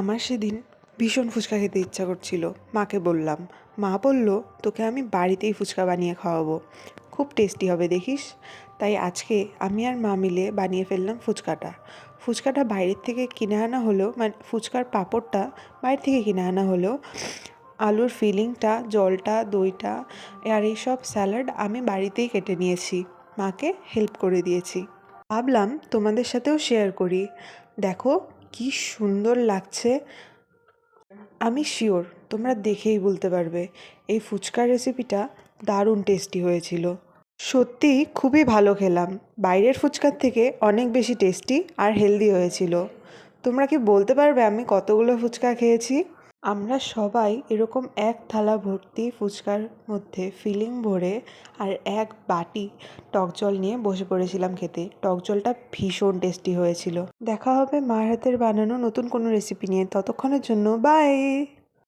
আমার সেদিন ভীষণ ফুচকা খেতে ইচ্ছা করছিল। মাকে বললাম। মা বলল, তোকে আমি বাড়িতেই ফুচকা বানিয়ে খাওয়াবো, খুব টেস্টি হবে দেখিস। তাই আজকে আমি আর মা মিলে বানিয়ে ফেললাম ফুচকাটা। ফুচকাটা বাইরের থেকে কিনে আনা হলেও, মানে ফুচকার পাঁপড়টা বাইরে থেকে কিনে আনা হলেও আলুর ফিলিংটা, জলটা, দইটা আর এইসব স্যালাড আমি বাড়িতেই কেটে নিয়েছি, মাকে হেল্প করে দিয়েছি। ভাবলাম তোমাদের সাথেও শেয়ার করি। দেখো কি সুন্দর লাগছে। আমি শিওর তোমরা দেখেই বলতে পারবে এই ফুচকার রেসিপিটা দারুণ টেস্টি হয়েছিল। সত্যি খুবই ভালো খেলাম। বাইরের ফুচকার থেকে অনেক বেশি টেস্টি আর হেলদি হয়েছিল। তোমরা কি বলতে পারবে আমি কতগুলো ফুচকা খেয়েছি? আমরা সবাই এরকম এক থালা ভর্তি ফুচকার মধ্যে ফিলিং ভরে আর এক বাটি টক জল নিয়ে বসে পড়েছিলাম খেতে। টক জলটা ভীষণ টেস্টি হয়েছিল। দেখা হবে মার হাতের বানানো নতুন কোনো রেসিপি নিয়ে। ততক্ষণের জন্য বাই।